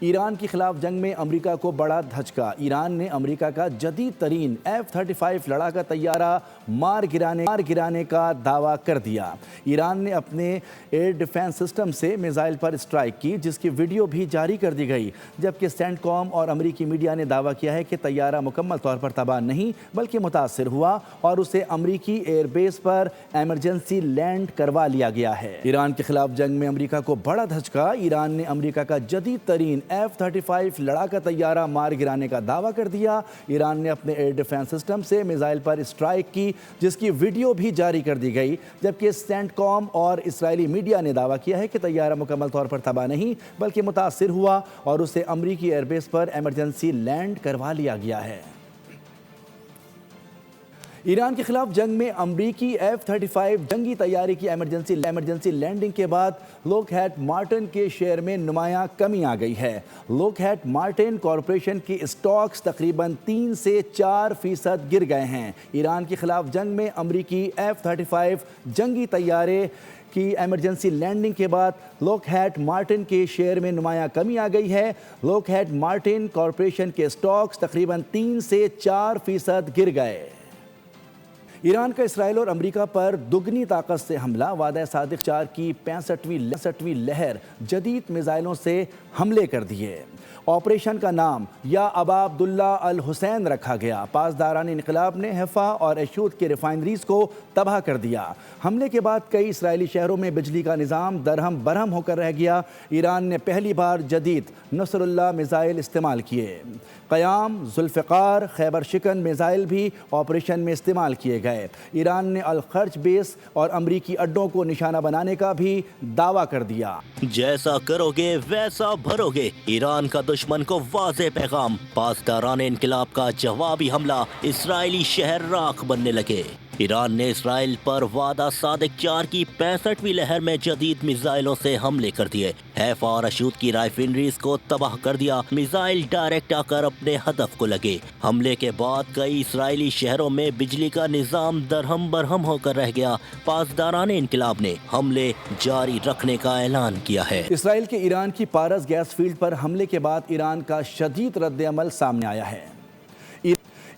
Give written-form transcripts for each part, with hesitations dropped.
ایران کے خلاف جنگ میں امریکہ کو بڑا دھچکا۔ ایران نے امریکہ کا جدید ترین F-35 لڑاکا طیارہ مار گرانے کا دعویٰ کر دیا۔ ایران نے اپنے ایئر ڈیفنس سسٹم سے میزائل پر اسٹرائک کی، جس کی ویڈیو بھی جاری کر دی گئی، جبکہ سینٹ کام اور امریکی میڈیا نے دعویٰ کیا ہے کہ طیارہ مکمل طور پر تباہ نہیں بلکہ متاثر ہوا اور اسے امریکی ایئر بیس پر ایمرجنسی لینڈ کروا لیا گیا ہے۔ ایران کے خلاف جنگ میں امریکہ کو بڑا دھچکا۔ ایران نے امریکہ کا جدید ترین F-35 لڑاکا طیارہ مار گرانے کا دعویٰ کر دیا۔ ایران نے اپنے ایئر ڈیفنس سسٹم سے میزائل پر اسٹرائک کی، جس کی ویڈیو بھی جاری کر دی گئی، جبکہ سینٹ کام اور اسرائیلی میڈیا نے دعویٰ کیا ہے کہ طیارہ مکمل طور پر تباہ نہیں بلکہ متاثر ہوا اور اسے امریکی ایئر بیس پر ایمرجنسی لینڈ کروا لیا گیا ہے۔ ایران کے خلاف جنگ میں امریکی F-35 جنگی طیارے کی ایمرجنسی لینڈنگ کے بعد لوک ہیڈ مارٹن کے شیئر میں نمایاں کمی آ گئی ہے۔ لوک ہیڈ مارٹن کارپوریشن کی اسٹاکس تقریباً 3 سے 4% گر گئے ہیں۔ ایران کے خلاف جنگ میں امریکی F-35 جنگی طیارے کی ایمرجنسی لینڈنگ کے بعد لوک ہیڈ مارٹن کے شیئر میں نمایاں کمی آ گئی ہے۔ لوک ہیڈ مارٹن کارپوریشن کے اسٹاکس تقریباً 3 سے 4% گر گئے۔ ایران کا اسرائیل اور امریکہ پر دگنی طاقت سے حملہ۔ وعدہ صادق 4 کی 65ویں لہر جدید میزائلوں سے حملے کر دیے۔ آپریشن کا نام یا ابا عبداللہ الحسین رکھا گیا۔ پاسداران انقلاب نے حیفا اور ایشود کے ریفائنریز کو تباہ کر دیا۔ حملے کے بعد کئی اسرائیلی شہروں میں بجلی کا نظام درہم برہم ہو کر رہ گیا۔ ایران نے پہلی بار جدید نصر اللہ میزائل استعمال کیے۔ قیام، ذوالفقار، خیبر شکن میزائل بھی آپریشن میں استعمال کیے گئے۔ ایران نے الخرج بیس اور امریکی اڈوں کو نشانہ بنانے کا بھی دعویٰ کر دیا۔ جیسا کرو گے ویسا بھرو گے، ایران کا دشمن کو واضح پیغام۔ پاسداران انقلاب کا جوابی حملہ، اسرائیلی شہر راکھ بننے لگے۔ ایران نے اسرائیل پر وعدہ صادق 4 کی 65ویں لہر میں جدید میزائلوں سے حملے کر دیے۔ حیفا اور اشود کی رائفائنریز کو تباہ کر دیا۔ میزائل ڈائریکٹ آ کر اپنے ہدف کو لگے۔ حملے کے بعد کئی اسرائیلی شہروں میں بجلی کا نظام درہم برہم ہو کر رہ گیا۔ پاسداران انقلاب نے حملے جاری رکھنے کا اعلان کیا ہے۔ اسرائیل کے ایران کی پارس گیس فیلڈ پر حملے کے بعد ایران کا شدید رد عمل سامنے آیا ہے۔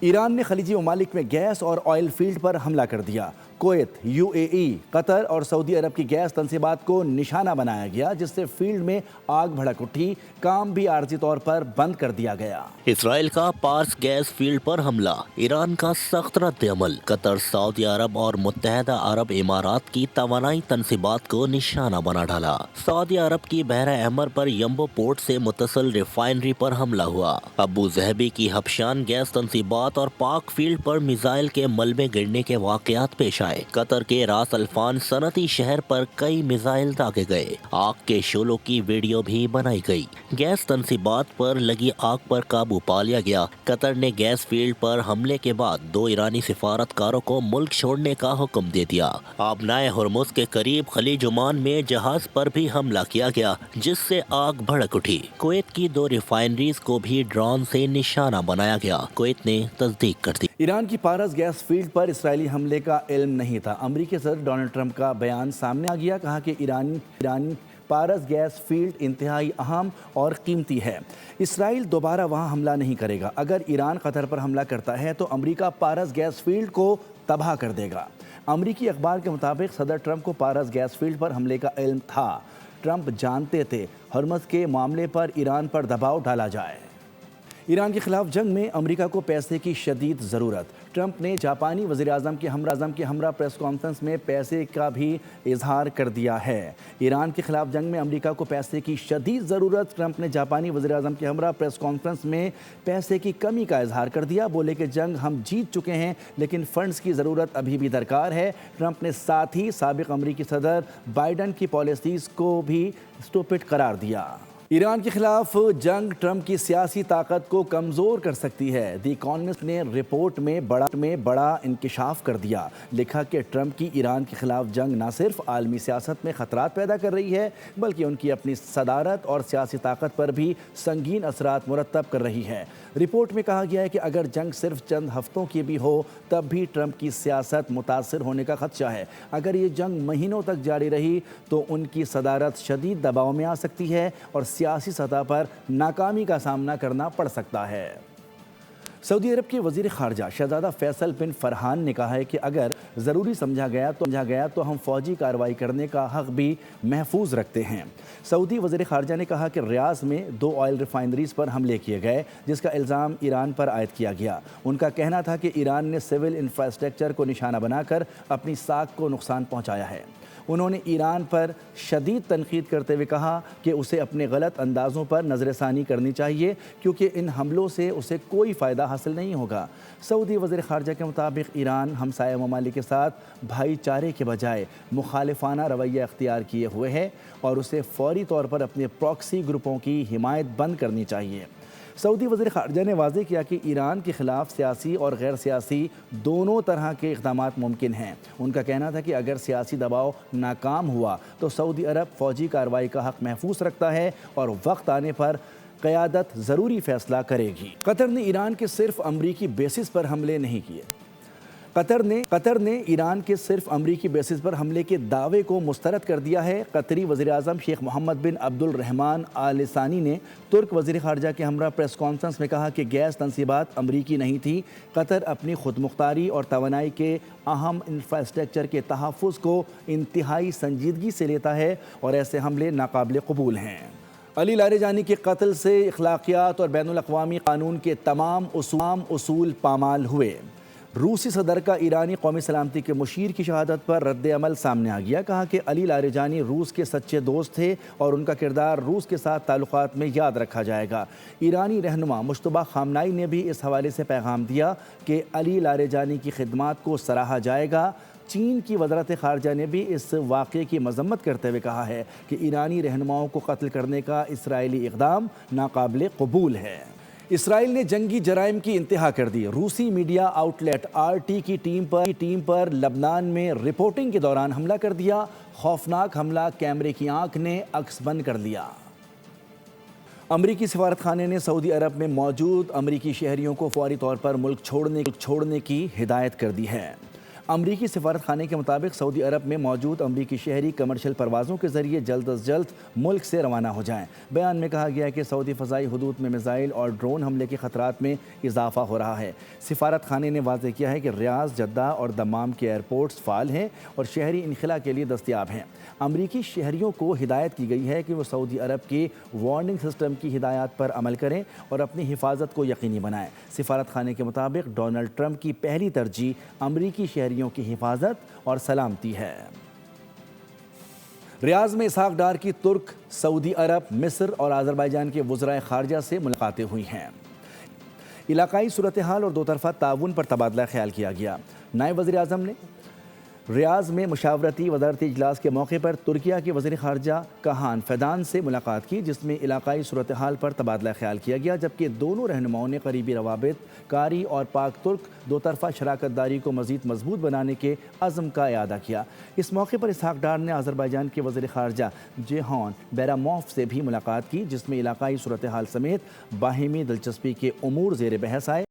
ایران نے خلیجی ممالک میں گیس اور آئل فیلڈ پر حملہ کر دیا۔ کویت، UAE، قطر اور سعودی عرب کی گیس تنصیبات کو نشانہ بنایا گیا، جس سے فیلڈ میں آگ بھڑک اٹھی۔ کام بھی عارضی طور پر بند کر دیا گیا۔ اسرائیل کا پارس گیس فیلڈ پر حملہ، ایران کا سخت رد عمل۔ قطر، سعودی عرب اور متحدہ عرب امارات کی توانائی تنصیبات کو نشانہ بنا ڈالا۔ سعودی عرب کی بحر احمر پر یمبو پورٹ سے متصل ریفائنری پر حملہ ہوا۔ ابو ظہبی کی حبشان گیس تنصیبات اور پاک فیلڈ پر میزائل کے ملبے گرنے کے واقعات پیش آئے۔ قطر کے راس الفان صنعتی شہر پر کئی میزائل داغے گئے۔ آگ کے شعلوں کی ویڈیو بھی بنائی گئی۔ گیس تنصیبات پر لگی آگ پر قابو پا لیا گیا۔ قطر نے گیس فیلڈ پر حملے کے بعد 2 ایرانی سفارتکاروں کو ملک چھوڑنے کا حکم دے دیا۔ آبنائے ہرمز کے قریب خلیج عمان میں جہاز پر بھی حملہ کیا گیا، جس سے آگ بھڑک اٹھی۔ کویت کی 2 ریفائنریز کو بھی ڈرون سے نشانہ بنایا گیا۔ کویت نے تصدیق کر دی۔ ایران کی پارس گیس فیلڈ پر اسرائیلی حملے کا علم نہیں تھا۔ امریکی صدر ڈونلڈ ٹرمپ کا بیان سامنے آ گیا۔ کہا کہ ایرانی پارس گیس فیلڈ انتہائی اہم اور قیمتی ہے۔ اسرائیل دوبارہ وہاں حملہ نہیں کرے گا۔ اگر ایران قطر پر حملہ کرتا ہے تو امریکہ پارس گیس فیلڈ کو تباہ کر دے گا۔ امریکی اخبار کے مطابق صدر ٹرمپ کو پارس گیس فیلڈ پر حملے کا علم تھا۔ ٹرمپ جانتے تھے ہرمز کے معاملے پر ایران پر دباؤ ڈالا جائے۔ ایران کے خلاف جنگ میں امریکہ کو پیسے کی شدید ضرورت۔ ٹرمپ نے جاپانی وزیر اعظم کے ہمراہ پریس کانفرنس میں پیسے کا بھی اظہار کر دیا ہے۔ ایران کے خلاف جنگ میں امریکہ کو پیسے کی شدید ضرورت۔ ٹرمپ نے جاپانی وزیر اعظم کے ہمراہ پریس کانفرنس میں پیسے کی کمی کا اظہار کر دیا۔ بولے کہ جنگ ہم جیت چکے ہیں لیکن فنڈز کی ضرورت ابھی بھی درکار ہے۔ ٹرمپ نے ساتھ ہی سابق امریکی صدر بائیڈن کی پالیسیز کو بھی اسٹوپڈ قرار دیا۔ ایران کے خلاف جنگ ٹرمپ کی سیاسی طاقت کو کمزور کر سکتی ہے۔ دی اکانومسٹ نے رپورٹ میں بڑا انکشاف کر دیا۔ لکھا کہ ٹرمپ کی ایران کے خلاف جنگ نہ صرف عالمی سیاست میں خطرات پیدا کر رہی ہے بلکہ ان کی اپنی صدارت اور سیاسی طاقت پر بھی سنگین اثرات مرتب کر رہی ہے۔ رپورٹ میں کہا گیا ہے کہ اگر جنگ صرف چند ہفتوں کی بھی ہو تب بھی ٹرمپ کی سیاست متاثر ہونے کا خدشہ ہے۔ اگر یہ جنگ مہینوں تک جاری رہی تو ان کی صدارت شدید دباؤ میں آ سکتی ہے اور سیاسی سطح پر ناکامی کا سامنا کرنا پڑ سکتا ہے۔ سعودی عرب کے وزیر خارجہ شہزادہ فیصل بن فرحان نے کہا ہے کہ اگر ضروری سمجھا گیا تو ہم فوجی کارروائی کرنے کا حق بھی محفوظ رکھتے ہیں۔ سعودی وزیر خارجہ نے کہا کہ ریاض میں 2 آئل ریفائنریز پر حملے کیے گئے جس کا الزام ایران پر عائد کیا گیا۔ ان کا کہنا تھا کہ ایران نے سول انفراسٹرکچر کو نشانہ بنا کر اپنی ساکھ کو نقصان پہنچایا ہے۔ انہوں نے ایران پر شدید تنقید کرتے ہوئے کہا کہ اسے اپنے غلط اندازوں پر نظر ثانی کرنی چاہیے کیونکہ ان حملوں سے اسے کوئی فائدہ حاصل نہیں ہوگا۔ سعودی وزیر خارجہ کے مطابق ایران ہمسایہ ممالک کے ساتھ بھائی چارے کے بجائے مخالفانہ رویہ اختیار کیے ہوئے ہے اور اسے فوری طور پر اپنے پراکسی گروپوں کی حمایت بند کرنی چاہیے۔ سعودی وزیر خارجہ نے واضح کیا کہ ایران کے خلاف سیاسی اور غیر سیاسی دونوں طرح کے اقدامات ممکن ہیں۔ ان کا کہنا تھا کہ اگر سیاسی دباؤ ناکام ہوا تو سعودی عرب فوجی کارروائی کا حق محفوظ رکھتا ہے اور وقت آنے پر قیادت ضروری فیصلہ کرے گی۔ قطر نے ایران کے صرف امریکی بیسس پر حملے نہیں کیے۔ قطر نے ایران کے صرف امریکی بیسس پر حملے کے دعوے کو مسترد کر دیا ہے۔ قطری وزیر اعظم شیخ محمد بن عبد الرحمن آل ثانی نے ترک وزیر خارجہ کے ہمراہ پریس کانفرنس میں کہا کہ گیس تنصیبات امریکی نہیں تھی۔ قطر اپنی خود مختاری اور توانائی کے اہم انفراسٹرکچر کے تحفظ کو انتہائی سنجیدگی سے لیتا ہے اور ایسے حملے ناقابل قبول ہیں۔ علی لاریجانی کے قتل سے اخلاقیات اور بین الاقوامی قانون کے تمام اصول پامال ہوئے۔ روسی صدر کا ایرانی قومی سلامتی کے مشیر کی شہادت پر رد عمل سامنے آ گیا۔ کہا کہ علی لاریجانی روس کے سچے دوست تھے اور ان کا کردار روس کے ساتھ تعلقات میں یاد رکھا جائے گا۔ ایرانی رہنما مجتبیٰ خامنائی نے بھی اس حوالے سے پیغام دیا کہ علی لاریجانی کی خدمات کو سراہا جائے گا۔ چین کی وزارت خارجہ نے بھی اس واقعے کی مذمت کرتے ہوئے کہا ہے کہ ایرانی رہنماؤں کو قتل کرنے کا اسرائیلی اقدام ناقابل قبول ہے۔ اسرائیل نے جنگی جرائم کی انتہا کر دی۔ روسی میڈیا آؤٹ لیٹ RT کی ٹیم پر لبنان میں رپورٹنگ کے دوران حملہ کر دیا۔ خوفناک حملہ کیمرے کی آنکھ نے عکس بند کر لیا۔ امریکی سفارت خانے نے سعودی عرب میں موجود امریکی شہریوں کو فوری طور پر ملک چھوڑنے کی ہدایت کر دی ہے۔ امریکی سفارت خانے کے مطابق سعودی عرب میں موجود امریکی شہری کمرشل پروازوں کے ذریعے جلد از جلد ملک سے روانہ ہو جائیں۔ بیان میں کہا گیا ہے کہ سعودی فضائی حدود میں میزائل اور ڈرون حملے کے خطرات میں اضافہ ہو رہا ہے۔ سفارت خانے نے واضح کیا ہے کہ ریاض، جدہ اور دمام کے ایئرپورٹس فعال ہیں اور شہری انخلاء کے لیے دستیاب ہیں۔ امریکی شہریوں کو ہدایت کی گئی ہے کہ وہ سعودی عرب کی وارننگ سسٹم کی ہدایات پر عمل کریں اور اپنی حفاظت کو یقینی بنائیں۔ سفارت خانے کے مطابق ڈونلڈ ٹرمپ کی پہلی ترجیح امریکی شہریوں کی حفاظت اور سلامتی ہے۔ ریاض میں اسحاق ڈار کی ترک، سعودی عرب، مصر اور آذربائیجان کے وزرائے خارجہ سے ملاقاتیں ہوئی ہیں۔ علاقائی صورتحال اور دو طرفہ تعاون پر تبادلہ خیال کیا گیا۔ نائب وزیر اعظم نے ریاض میں مشاورتی وزارتی اجلاس کے موقع پر ترکیہ کے وزیر خارجہ کاہان فیدان سے ملاقات کی جس میں علاقائی صورتحال پر تبادلہ خیال کیا گیا، جبکہ دونوں رہنماؤں نے قریبی روابط کاری اور پاک ترک دو طرفہ شراکت داری کو مزید مضبوط بنانے کے عزم کا اعادہ کیا۔ اس موقع پر اسحاق ڈار نے آذربائیجان کے وزیر خارجہ جیہان بیراموف سے بھی ملاقات کی جس میں علاقائی صورتحال سمیت باہمی دلچسپی کے امور زیر بحث آئے۔